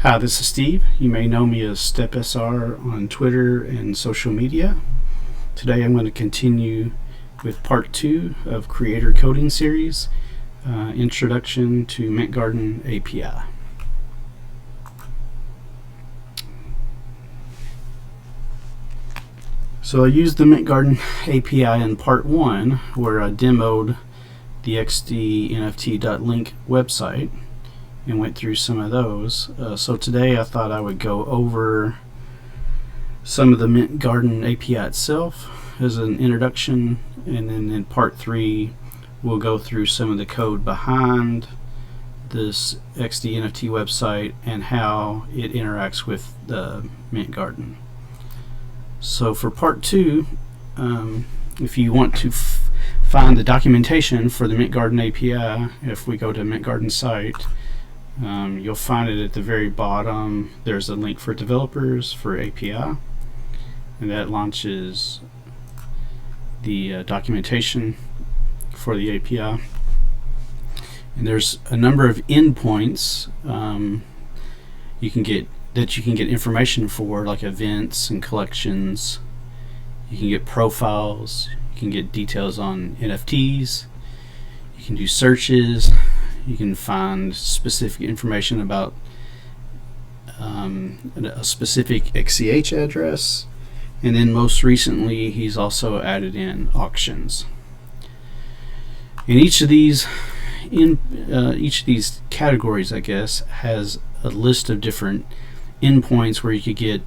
Hi, this is Steve. You may know me as StepSR on Twitter and social media. Today I'm going to continue with part 2 of Creator Coding Series, Introduction to MintGarden API. So I used the MintGarden API in part 1 where I demoed the xdnft.link website and went through some of those. So today I thought I would go over some of the MintGarden API itself as an introduction, and then in part 3 we'll go through some of the code behind this XDNFT website and how it interacts with the MintGarden. So for part 2, if you want to find the documentation for the MintGarden API, if we go to MintGarden site, you'll find it at the very bottom. There's a link for developers for API, and that launches the documentation for the API. And there's a number of endpoints you can get information for, like events and collections. You can get profiles. You can get details on NFTs. You can do searches. You can find specific information about a specific XCH address, and then most recently he's also added in auctions. And each of these categories, I guess, has a list of different endpoints where you could get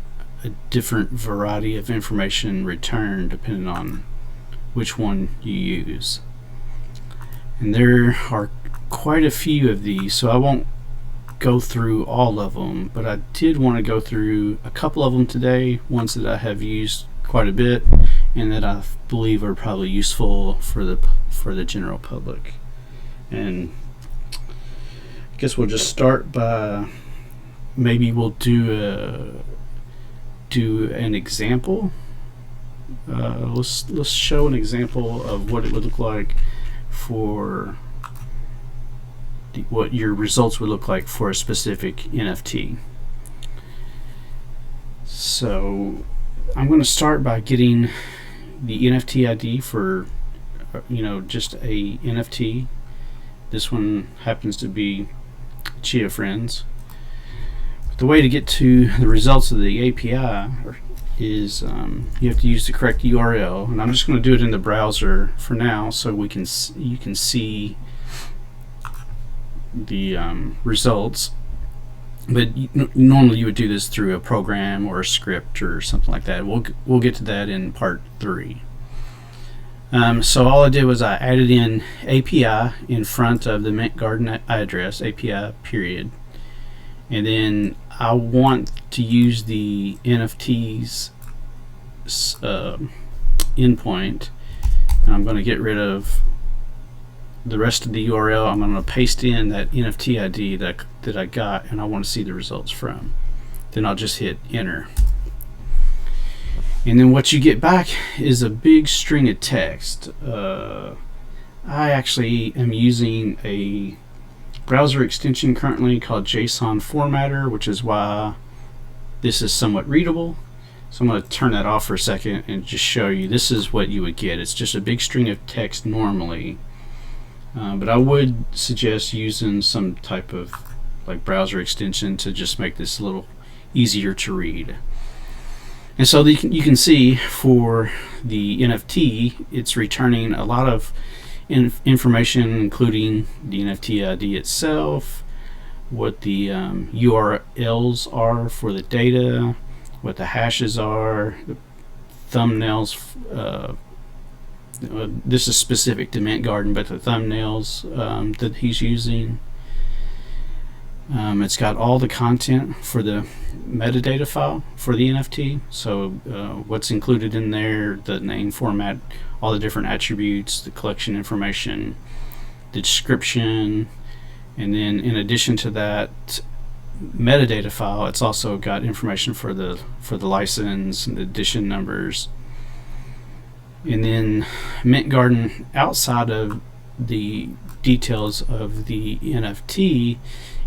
a different variety of information returned depending on which one you use. And there are quite a few of these, so I won't go through all of them, but I did want to go through a couple of them today, ones that I have used quite a bit and that I believe are probably useful for the general public. And I guess we'll just start by maybe we'll do an example. Let's show an example of what it would look like for what your results would look like for a specific NFT. So I'm going to start by getting the NFT ID for just a NFT. This one happens to be Chia Friends. But the way to get to the results of the API is you have to use the correct URL, and I'm just going to do it in the browser for now so you can see the results. But normally you would do this through a program or a script or something like that. We'll get to that in part 3. So all I did was I added in API in front of the MintGarden address, API period, and then I want to use the NFTs endpoint, and I'm going to get rid of the rest of the URL. I'm going to paste in that NFT ID that I got and I want to see the results from. Then I'll just hit enter. And then what you get back is a big string of text. I actually am using a browser extension currently called JSON Formatter, which is why this is somewhat readable. So I'm going to turn that off for a second and just show you this is what you would get. It's just a big string of text normally. But I would suggest using some type of browser extension to just make this a little easier to read. And so you can see for the NFT, it's returning a lot of information, including the NFT ID itself, what the URLs are for the data, what the hashes are, the thumbnails. This is specific to MintGarden, but the thumbnails that he's using. It's got all the content for the metadata file for the NFT. So what's included in there, the name, format, all the different attributes, the collection information, the description, and then in addition to that metadata file, it's also got information for the license and the edition numbers. And then MintGarden, outside of the details of the NFT,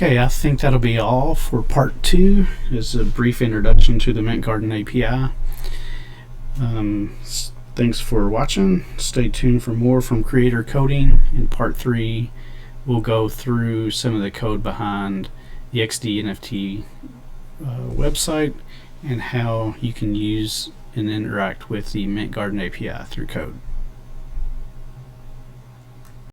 Okay, I think that'll be all for part 2. Is a brief introduction to the MintGarden API. Thanks for watching. Stay tuned for more from Creator Coding. In part 3, we'll go through some of the code behind the XD NFT website and how you can use and interact with the MintGarden API through code.